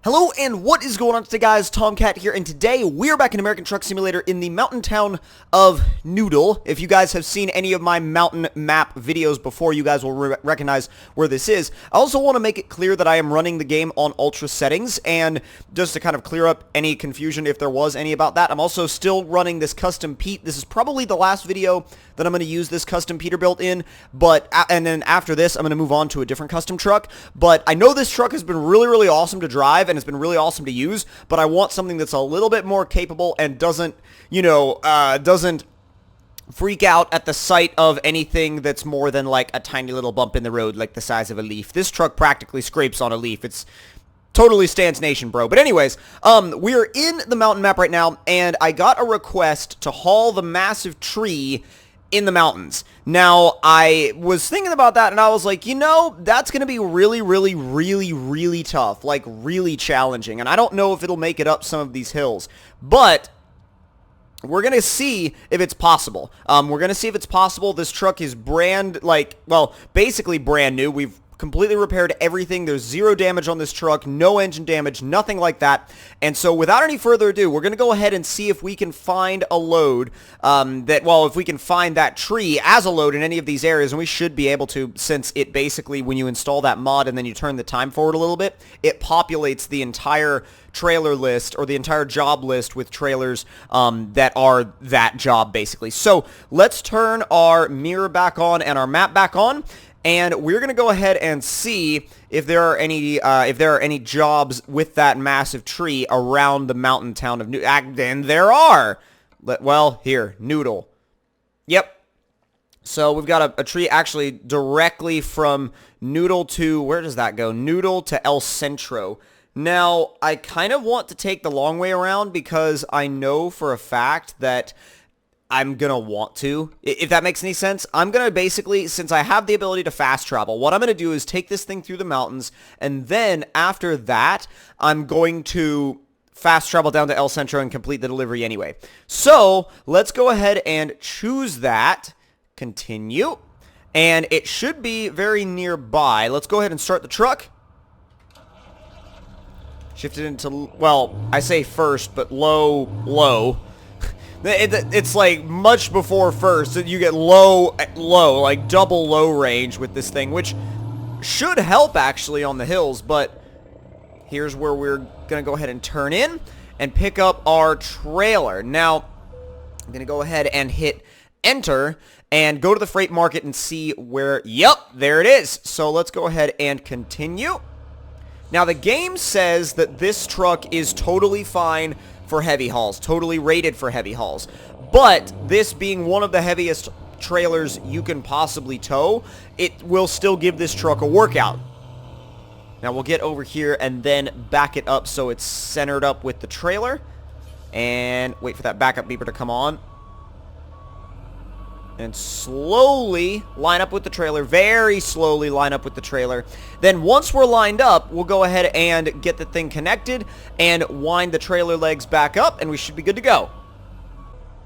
Hello and what is going on today, guys? Tomcat here, and today we're back in American Truck Simulator in the mountain town of Noodle. If you guys have seen any of my mountain map videos before, you guys will recognize where this is. I also want to make it clear that I am running the game on ultra settings, and just to kind of clear up any confusion if there was any about that, I'm also still running this custom Pete. This is probably the last video that I'm going to use this custom Peterbilt in, and then after this I'm going to move on to a different custom truck. But I know this truck has been really awesome to drive, and it's been really awesome to use, but I want something that's a little bit more capable and doesn't freak out at the sight of anything that's more than like a tiny little bump in the road, like the size of a leaf. This truck practically scrapes on a leaf. It's totally stands nation, bro. But anyways, we're in the mountain map right now, and I got a request to haul the massive tree in the mountains. Now, I was thinking about that, and I was like, you know, that's going to be really tough, like really challenging, and I don't know if it'll make it up some of these hills, but we're going to see if it's possible. We're going to see if it's possible. This truck is basically brand new. We've completely repaired everything. There's zero damage on this truck, no engine damage, nothing like that. And so without any further ado, we're going to go ahead and see if we can find a load if we can find that tree as a load in any of these areas, and we should be able to, since it basically, when you install that mod and then you turn the time forward a little bit, it populates the entire trailer list, or the entire job list, with trailers that are that job, basically. So let's turn our mirror back on and our map back on, and we're going to go ahead and see if there are any jobs with that massive tree around the mountain town of Noodle. And there are. Well, here, Noodle. Yep. So we've got a tree actually directly from Noodle to, where does that go? Noodle to El Centro. Now, I kind of want to take the long way around because I know for a fact that I'm going to want to, if that makes any sense. I'm going to basically, since I have the ability to fast travel, what I'm going to do is take this thing through the mountains, and then after that, I'm going to fast travel down to El Centro and complete the delivery anyway. So let's go ahead and choose that, continue, and it should be very nearby. Let's go ahead and start the truck. Shift it into, well, I say first, but low. It's like much before first. You get low, like double low range with this thing, which should help actually on the hills. But here's where we're going to go ahead and turn in and pick up our trailer. Now, I'm going to go ahead and hit enter and go to the freight market and see where, yep, there it is. So let's go ahead and continue. Now, the game says that this truck is totally fine for heavy hauls, totally rated for heavy hauls. But this being one of the heaviest trailers you can possibly tow, it will still give this truck a workout. Now, we'll get over here and then back it up so it's centered up with the trailer. And wait for that backup beeper to come on. And slowly line up with the trailer, very slowly line up with the trailer. Then once we're lined up, we'll go ahead and get the thing connected and wind the trailer legs back up, and we should be good to go.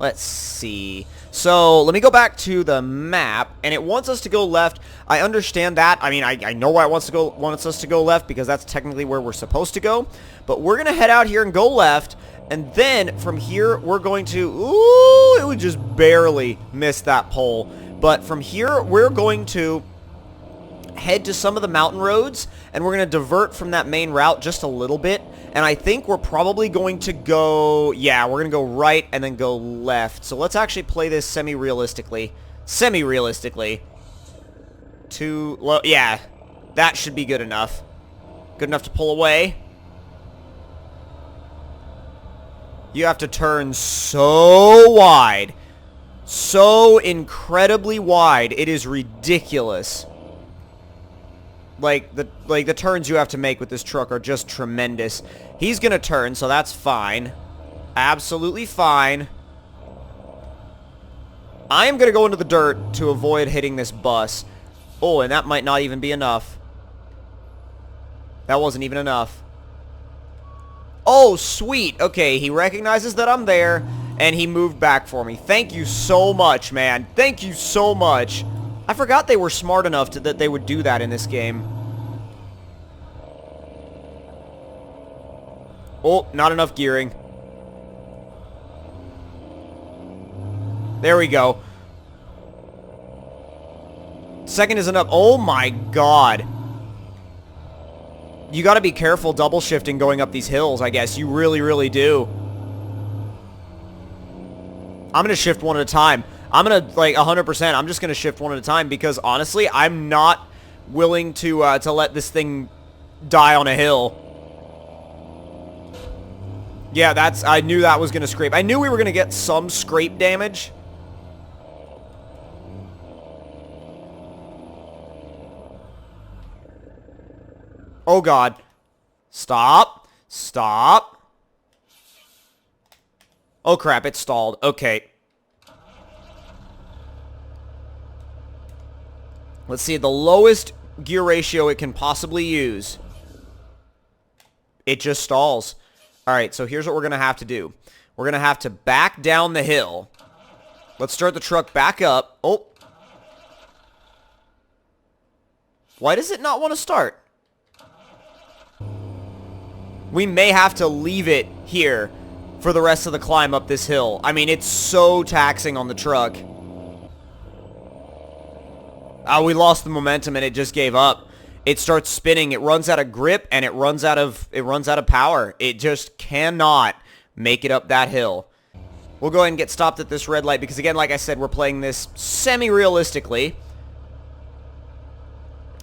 Let's see. So let me go back to the map, and it wants us to go left. I understand that. I mean, I know why it wants us to go left, because that's technically where we're supposed to go. But we're going to head out here and go left. And then from here, we're going to, ooh, it would just barely miss that pole. But from here, we're going to head to some of the mountain roads, and we're going to divert from that main route just a little bit. And I think we're probably going to go, yeah, we're going to go right and then go left. So let's actually play this semi-realistically. Too low, yeah, that should be good enough. Good enough to pull away. You have to turn so wide. So incredibly wide. It is ridiculous. Like the turns you have to make with this truck are just tremendous. He's going to turn, so that's fine. Absolutely fine. I am going to go into the dirt to avoid hitting this bus. Oh, and that might not even be enough. That wasn't even enough. Oh, sweet. Okay, he recognizes that I'm there, and he moved back for me. Thank you so much, man. Thank you so much. I forgot they were smart enough that they would do that in this game. Oh, not enough gearing. There we go. Second isn't up. Oh my god. You gotta be careful double shifting going up these hills, I guess. You really, really do. I'm gonna shift one at a time. I'm gonna, like, 100%, I'm just gonna shift one at a time because, honestly, I'm not willing to let this thing die on a hill. Yeah, I knew that was gonna scrape. I knew we were gonna get some scrape damage. Oh god. Stop. Stop. Oh crap, it stalled. Okay. Let's see, the lowest gear ratio it can possibly use. It just stalls. Alright, so here's what we're going to have to do. We're going to have to back down the hill. Let's start the truck back up. Oh. Why does it not want to start? We may have to leave it here for the rest of the climb up this hill. I mean, it's so taxing on the truck. We lost the momentum and it just gave up. It starts spinning, it runs out of grip, and it runs out of power. It just cannot make it up that hill. We'll go ahead and get stopped at this red light because, again, like I said, we're playing this semi-realistically.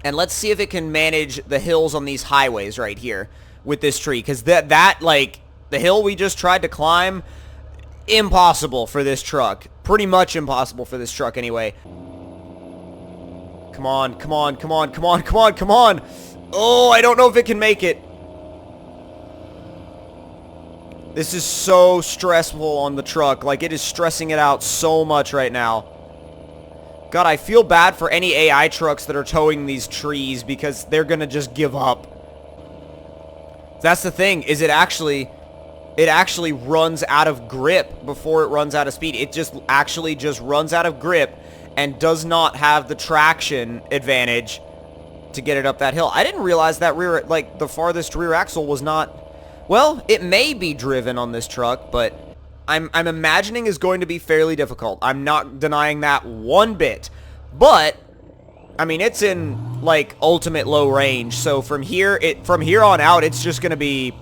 And let's see if it can manage the hills on these highways right here with this tree. Because like, the hill we just tried to climb, impossible for this truck. Pretty much impossible for this truck anyway. Come on, come on, come on, come on, come on, come on. Oh, I don't know if it can make it. This is so stressful on the truck. Like, it is stressing it out so much right now. God, I feel bad for any AI trucks that are towing these trees because they're gonna just give up. That's the thing, is it actually runs out of grip before it runs out of speed. It just actually just runs out of grip and does not have the traction advantage to get it up that hill. I didn't realize that the farthest rear axle was not... Well, it may be driven on this truck, but I'm imagining is going to be fairly difficult. I'm not denying that one bit. But, I mean, it's in, like, ultimate low range. So from here on out, it's just going to be...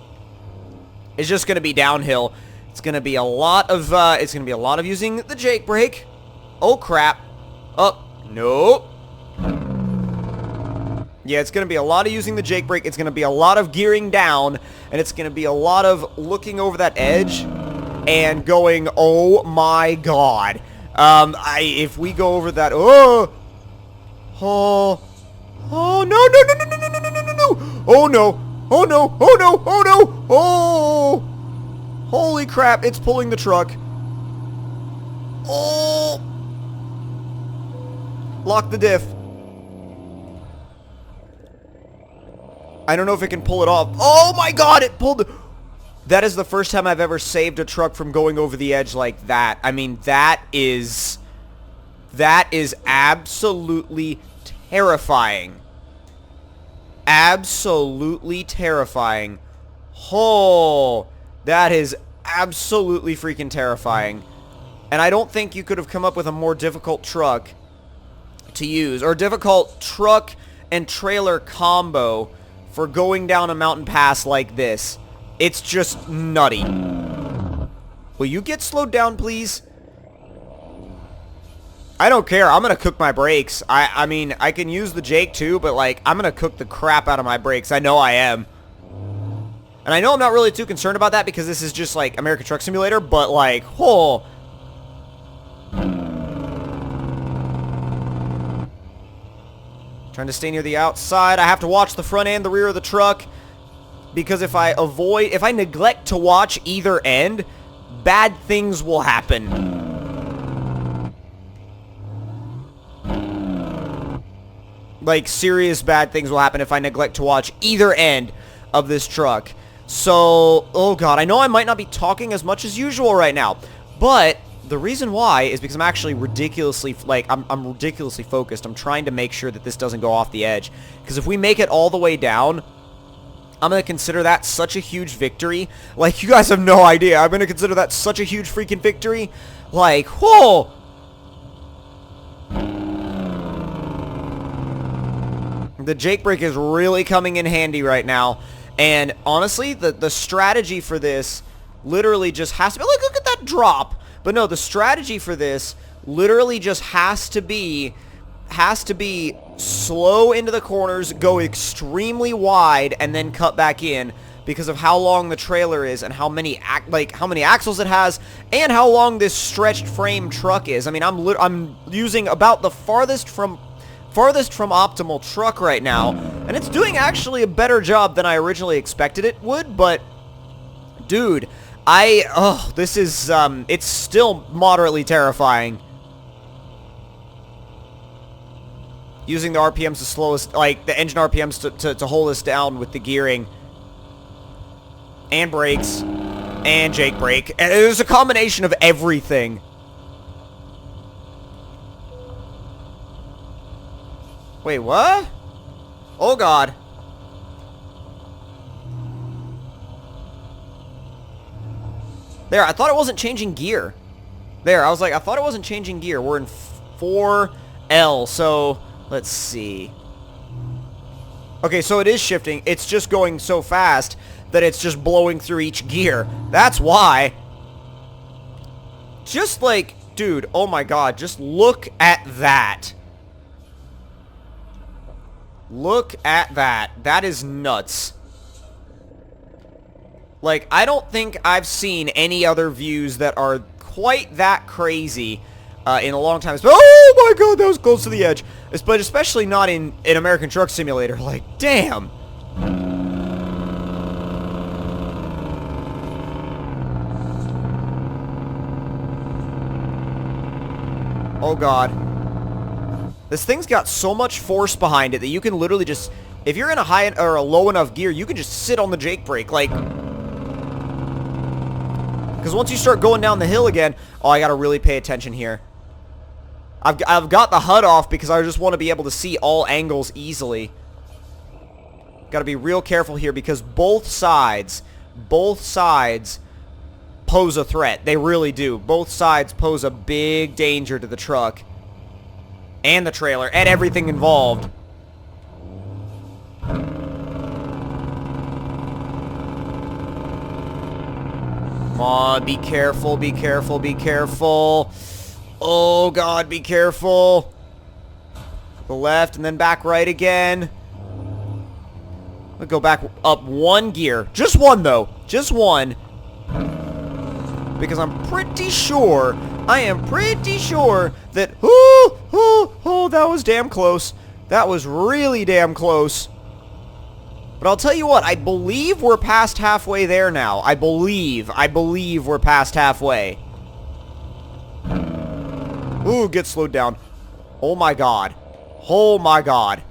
It's just going to be downhill. It's going to be a lot of, using the Jake brake. Oh, crap. Oh, no. Yeah, it's going to be a lot of using the Jake brake. It's going to be a lot of gearing down. And it's going to be a lot of looking over that edge and going, oh my god. If we go over that, oh, no, no, no, no, no, no, no, no, no, no, no. Oh, no. Oh, no. Oh, no. Oh, no. Oh. Holy crap. It's pulling the truck. Oh. Lock the diff. I don't know if it can pull it off. Oh my god, it pulled... That is the first time I've ever saved a truck from going over the edge like that. I mean, that is absolutely terrifying. Absolutely terrifying. Oh, that is absolutely freaking terrifying. And I don't think you could have come up with a more difficult truck to use, or difficult truck and trailer combo for going down a mountain pass like this. It's just nutty. Will you get slowed down, please? I don't care. I'm gonna cook my brakes. I mean, I can use the Jake too, but like, I'm gonna cook the crap out of my brakes. I know I am. And I know I'm not really too concerned about that because this is just like American Truck Simulator, but like, oh. Trying to stay near the outside. I have to watch the front and the rear of the truck because if I neglect to watch either end, bad things will happen. Like, serious bad things will happen if I neglect to watch either end of this truck. So, oh god, I know I might not be talking as much as usual right now, but the reason why is because I'm actually ridiculously, like, I'm ridiculously focused. I'm trying to make sure that this doesn't go off the edge. Because if we make it all the way down, I'm going to consider that such a huge victory. Like, you guys have no idea. I'm going to consider that such a huge freaking victory. Like, whoa! The Jake brake is really coming in handy right now. And honestly, the strategy for this literally just has to be... Look at that drop! But no, the strategy for this literally just has to be slow into the corners, go extremely wide, and then cut back in because of how long the trailer is and how many axles it has and how long this stretched frame truck is. I mean, I'm using about the farthest from optimal truck right now, and it's doing actually a better job than I originally expected it would. But dude, this is it's still moderately terrifying. Using the RPMs to slow us, like the engine RPMs to hold us down with the gearing. And brakes. And Jake brake. And it was a combination of everything. Wait, what? Oh, God. There, I thought it wasn't changing gear. There, I was like, I thought it wasn't changing gear. We're in 4L, so... Let's see. Okay, so it is shifting. It's just going so fast that it's just blowing through each gear. That's why. Just like, dude, oh my god, just look at that. Look at that. That is nuts. Like, I don't think I've seen any other views that are quite that crazy in a long time. Oh my god, that was close to the edge. But especially not in American Truck Simulator. Like, damn. Oh god. This thing's got so much force behind it that you can literally just... If you're in a high or a low enough gear, you can just sit on the Jake brake. Like... Because once you start going down the hill again... Oh, I gotta really pay attention here. I've got the HUD off because I just want to be able to see all angles easily. Got to be real careful here because both sides pose a threat. They really do. Both sides pose a big danger to the truck and the trailer and everything involved. Come on, be careful, be careful, be careful. Oh, God, be careful. The left and then back right again. We'll go back up one gear. Just one, though. Just one. Because I'm pretty sure, I am pretty sure that... Oh, that was damn close. That was really damn close. But I'll tell you what, I believe we're past halfway there now. I believe we're past halfway. Ooh, get slowed down. Oh my god. Oh my god.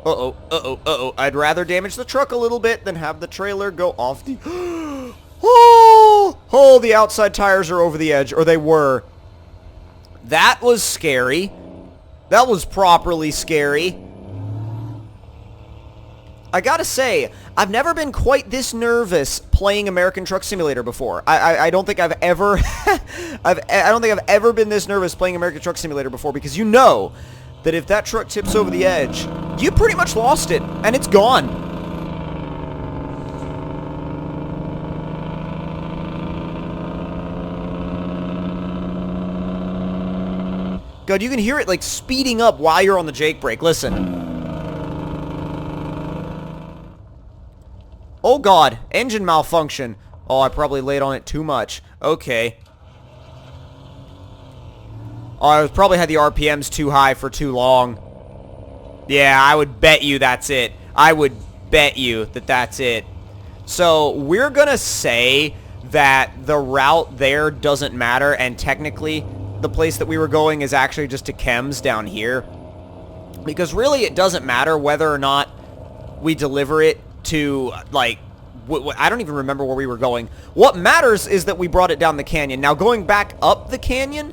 Uh-oh, uh-oh, uh-oh. I'd rather damage the truck a little bit than have the trailer go off the... Oh, the outside tires are over the edge, or they were. That was scary. That was properly scary. I gotta say, I've never been quite this nervous playing American Truck Simulator before. I don't think I've ever, I don't think I've ever been this nervous playing American Truck Simulator before because you know that if that truck tips over the edge, you pretty much lost it and it's gone. God, you can hear it like speeding up while you're on the Jake brake. Listen. Oh god, engine malfunction. Oh, I probably laid on it too much. Okay. Oh, I probably had the RPMs too high for too long. Yeah, I would bet you that's it. I would bet you that that's it. So, we're gonna say that the route there doesn't matter, and technically, the place that we were going is actually just to Chems down here. Because really, it doesn't matter whether or not we deliver it to, like, I don't even remember where we were going. What matters is that we brought it down the canyon. Now, going back up the canyon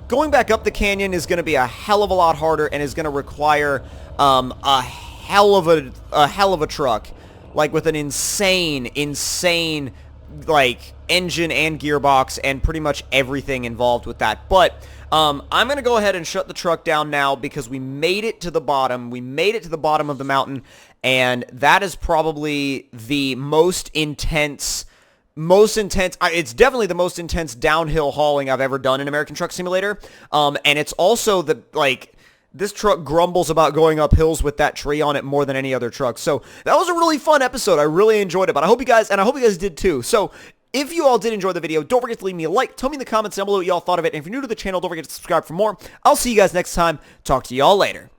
is going to be a hell of a lot harder and is going to require a hell of a truck, like with an insane like engine and gearbox and pretty much everything involved with that. But I'm going to go ahead and shut the truck down now because we made it to the bottom. We made it to the bottom of the mountain, and that is probably the most intense, it's definitely the most intense downhill hauling I've ever done in American Truck Simulator. And it's also this truck grumbles about going up hills with that tree on it more than any other truck. So that was a really fun episode. I really enjoyed it, but I hope you guys did too. So if you all did enjoy the video, don't forget to leave me a like. Tell me in the comments down below what y'all thought of it. And if you're new to the channel, don't forget to subscribe for more. I'll see you guys next time. Talk to y'all later.